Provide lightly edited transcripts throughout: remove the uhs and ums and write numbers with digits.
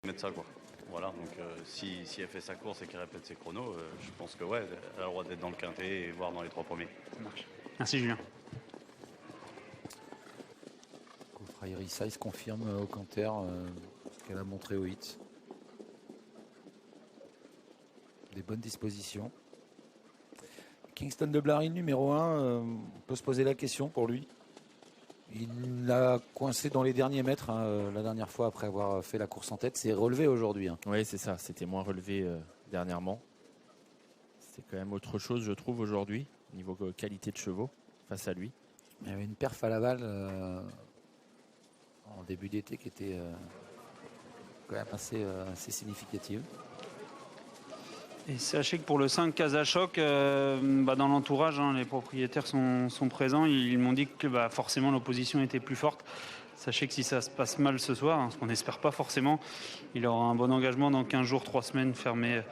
mettre ça, quoi. Voilà, donc si elle fait sa course et qu'elle répète ses chronos, je pense que ouais, elle a le droit d'être dans le quintet et voire dans les 3 premiers. Ça marche. Merci Julien. Frairi Size confirme au Canter ce qu'elle a montré au hit. Des bonnes dispositions. Kingston de Blary, numéro 1, on peut se poser la question pour lui. Il l'a coincé dans les derniers mètres la dernière fois après avoir fait la course en tête. C'est relevé aujourd'hui. Oui, c'est ça. C'était moins relevé dernièrement. C'est quand même autre chose, je trouve, aujourd'hui, niveau qualité de chevaux face à lui. Il y avait une perf à Laval en début d'été qui était quand même assez significative. Et sachez que pour le 5 Casachoc, dans l'entourage, les propriétaires sont présents. Ils m'ont dit que forcément l'opposition était plus forte. Sachez que si ça se passe mal ce soir, ce qu'on n'espère pas forcément, il aura un bon engagement dans 15 jours, 3 semaines, fermé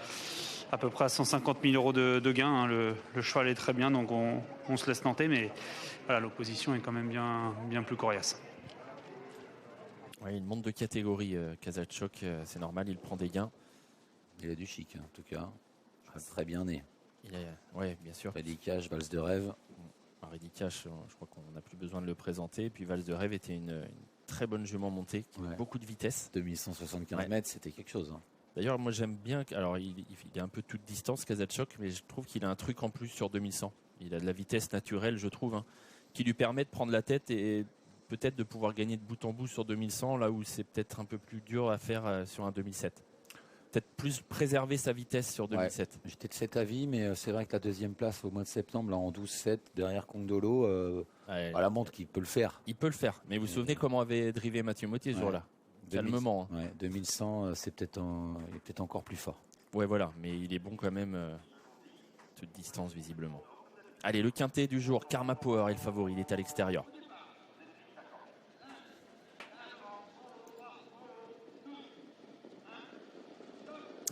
à peu près à 150 000 euros de gains. Le cheval est très bien, donc on se laisse tenter, mais voilà, l'opposition est quand même bien plus coriace. Oui, il monte de catégorie, Casachoc, c'est normal, il prend des gains. Il a du chic, en tout cas. Très bien né. Oui, bien sûr. Ready Cash, Valse de rêve. Ready Cash, je crois qu'on n'a plus besoin de le présenter. Et puis Valse de rêve était une très bonne jument montée, qui a beaucoup de vitesse. 2175 mètres, c'était quelque chose. D'ailleurs, moi j'aime bien. Alors, il est un peu toute distance, Casachoc, mais je trouve qu'il a un truc en plus sur 2100. Il a de la vitesse naturelle, je trouve, qui lui permet de prendre la tête et peut-être de pouvoir gagner de bout en bout sur 2100, là où c'est peut-être un peu plus dur à faire sur un 2007. Peut-être plus préserver sa vitesse sur 2007. Ouais, j'étais de cet avis, mais c'est vrai que la deuxième place au mois de septembre, là, en 12-7, derrière Kongdolo, voilà, montre qu'il peut le faire. Il peut le faire. Mais vous vous souvenez comment avait drivé Mathieu Mottier ce jour-là? Calmement. 2100, c'est il est peut-être encore plus fort. Ouais, voilà. Mais il est bon quand même, toute distance visiblement. Allez, le quintet du jour, Karma Power est le favori. Il est à l'extérieur.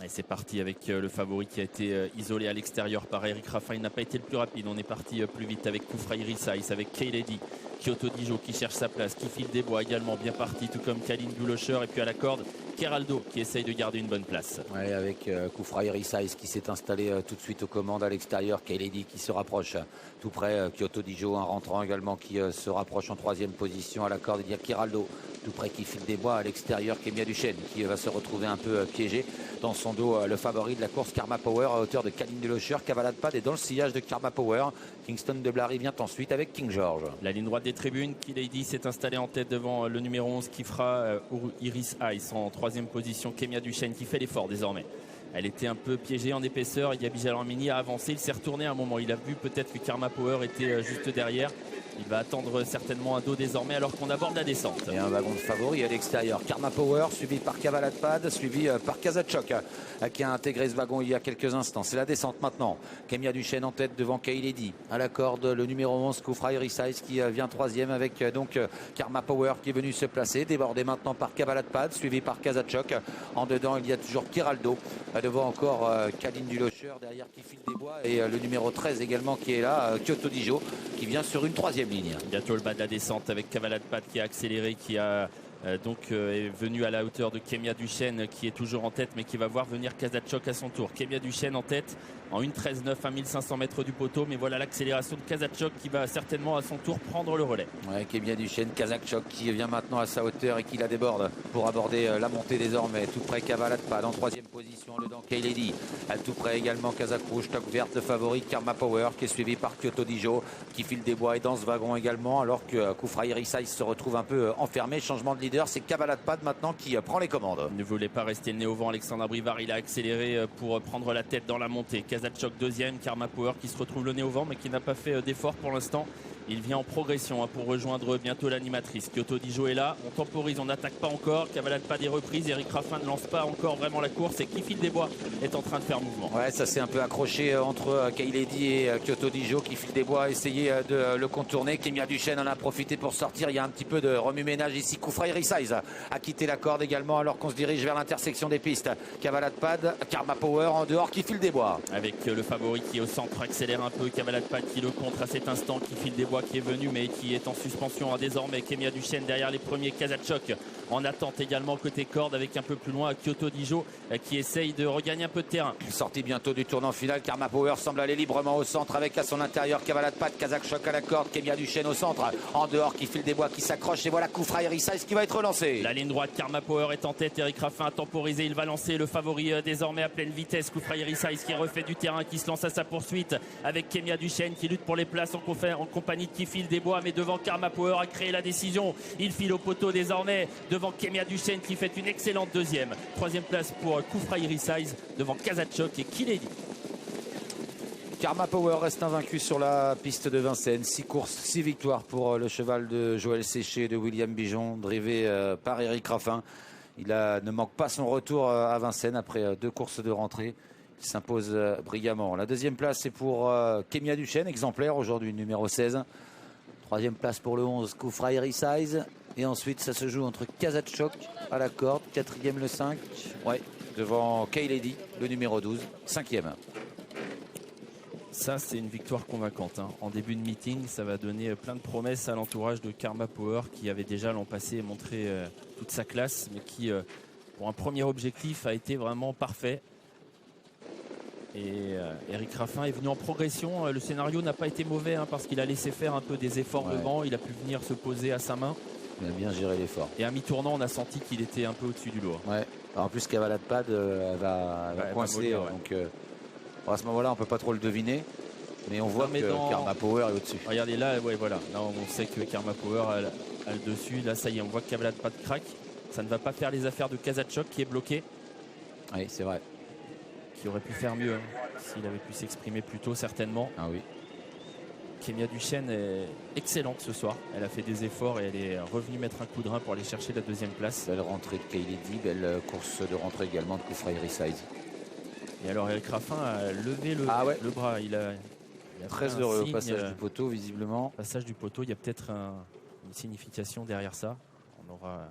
Et c'est parti avec le favori qui a été isolé à l'extérieur par Eric Raffin. Il n'a pas été le plus rapide. On est parti plus vite avec Koufraï Size, avec K-Lady, Kyoto Dijo qui cherche sa place, qui file des bois également, bien parti, tout comme Kaline Goulocher. Et puis à la corde, Keraldo qui essaye de garder une bonne place. Ouais, avec Koufraï Size qui s'est installé tout de suite aux commandes à l'extérieur. K-Lady qui se rapproche tout près. Kyoto Dijo, un rentrant également qui se rapproche en troisième position à la corde. Il y a Keraldo tout près qui file des bois à l'extérieur. Kémia Duchesne qui va se retrouver un peu piégé. Dans son dos, le favori de la course, Karma Power, à hauteur de Kaline Goulocher. Cavalade Pad est dans le sillage de Karma Power. Kingston de Blary vient ensuite avec King George. La ligne droite des tribunes, K-Lady s'est installé en tête devant le numéro 11 qui fera Iris Ice en troisième position. Kémia Duchesne qui fait l'effort désormais. Elle était un peu piégée en épaisseur. Yabi Jalormini a avancé. Il s'est retourné à un moment. Il a vu peut-être que Karma Power était juste derrière. Il va attendre certainement un dos désormais alors qu'on aborde la descente. Et un wagon de favori à l'extérieur. Karma Power suivi par Cavalade Pad, suivi par Casachoc qui a intégré ce wagon il y a quelques instants. C'est la descente maintenant. Kémia Duchesne en tête devant K-Lady. À la corde, le numéro 11, Koufraï Size qui vient troisième avec donc Karma Power qui est venu se placer. Débordé maintenant par Cavalade Pad, suivi par Casachoc. En dedans, il y a toujours Keraldo. Devant encore Kaline Goulocher derrière qui file des bois. Et le numéro 13 également qui est là, Kyoto Dijo, qui vient sur une troisième ligne. Bientôt le bas de la descente avec Cavalade Pad qui a accéléré, qui a est venu à la hauteur de Kémia Duchesne qui est toujours en tête mais qui va voir venir Casachoc à son tour. Kémia Duchesne en tête en 1.13.9 à 1500 mètres du poteau, mais voilà l'accélération de Casachoc qui va certainement à son tour prendre le relais. Ouais, Kémia Duchesne, Casachoc qui vient maintenant à sa hauteur et qui la déborde pour aborder la montée désormais. Tout près Cavalade Pad en troisième position dedans K-Lady. Tout près également Casacrouche, top verte de favori Karma Power qui est suivi par Kyoto Dijo qui file des bois et dans ce wagon également alors que Koufraï Size se retrouve un peu enfermé. Changement de leader, c'est Cavalade Pad maintenant qui prend les commandes. Ne voulait pas rester le nez au vent Alexandre Abrivard, il a accéléré pour prendre la tête dans la montée. Casachoc deuxième, Karma Power qui se retrouve le nez au vent mais qui n'a pas fait d'effort pour l'instant. Il vient en progression pour rejoindre bientôt l'animatrice. Kyoto Dijo est là, on temporise, on n'attaque pas encore. Cavalade Pad est reprise, Eric Raffin ne lance pas encore vraiment la course et qui file des bois est en train de faire mouvement. Ouais, ça s'est un peu accroché entre K-Lady et Kyoto Dijo qui file des bois a essayé de le contourner. Kémia Duchesne en a profité pour sortir. Il y a un petit peu de remue-ménage ici. Koufraï Size a quitté la corde également alors qu'on se dirige vers l'intersection des pistes. Cavalade Pad, Karma Power en dehors qui file des bois. Avec le favori qui est au centre accélère un peu. Cavalade Pad qui le contre à cet instant, qui file des bois Desbois qui est venu mais qui est en suspension désormais. Kemia Duchesne derrière les premiers. Kazachok en attente également côté corde avec un peu plus loin Kyoto Dijo qui essaye de regagner un peu de terrain. Sortie bientôt du tournant final. Karma Power semble aller librement au centre avec à son intérieur Cavale de Patte, Kazachok à la corde, Kemia Duchesne au centre, en dehors qui file des bois, qui s'accroche et voilà Koufra Size qui va être relancé. La ligne droite, Karma Power est en tête. Eric Raffin a temporisé, il va lancer le favori désormais à pleine vitesse. Koufra Size qui refait du terrain, qui se lance à sa poursuite avec Kemia Duchesne qui lutte pour les places en compagnie de Kifil Desbois, mais devant Karma Power a créé la décision. Il file au poteau désormais devant Kemia Duchesne qui fait une excellente deuxième. Troisième place pour Koufra Size devant Kazachok et Kiledi. Karma Power reste invaincu sur la piste de Vincennes. 6 courses, 6 victoires pour le cheval de Joël Séché et de William Bijon, drivé par Eric Raffin. Il ne manque pas son retour à Vincennes après 2 courses de rentrée. Il s'impose brillamment. La deuxième place c'est pour Kemia Duchesne, exemplaire aujourd'hui, numéro 16. Troisième place pour le 11, Koufra Size. Et ensuite ça se joue entre Kazachok à la corde, quatrième le 5. Ouais, devant Kayledi, le numéro 12, cinquième. Ça, c'est une victoire convaincante. En début de meeting, ça va donner plein de promesses à l'entourage de Karma Power qui avait déjà l'an passé montré toute sa classe, mais qui, pour un premier objectif, a été vraiment parfait. Et Eric Raffin est venu en progression. Le scénario n'a pas été mauvais parce qu'il a laissé faire un peu des efforts devant. Il a pu venir se poser à sa main. Il a bien géré l'effort. Et à mi-tournant, on a senti qu'il était un peu au-dessus du lot. Ouais. Alors, en plus, Cavale de Patte va coincer. Donc, à ce moment-là, on ne peut pas trop le deviner. Mais on voit que Karma Power est au-dessus. Regardez là, voilà. Là, on sait que Karma Power a le dessus. Là, ça y est, on voit que Cavale de Patte craque. Ça ne va pas faire les affaires de Kazachok qui est bloqué. Oui, c'est vrai. Qui aurait pu faire mieux s'il avait pu s'exprimer plus tôt, certainement. Ah oui. Kemia Duchesne est excellente ce soir. Elle a fait des efforts et elle est revenue mettre un coup de rein pour aller chercher la deuxième place. Belle rentrée de Kayledi, belle course de rentrée également de Koufra Size. Et alors Eric Raffin a levé le bras. Il a très heureux au passage du poteau, visiblement. Passage du poteau, il y a peut-être une signification derrière ça. On aura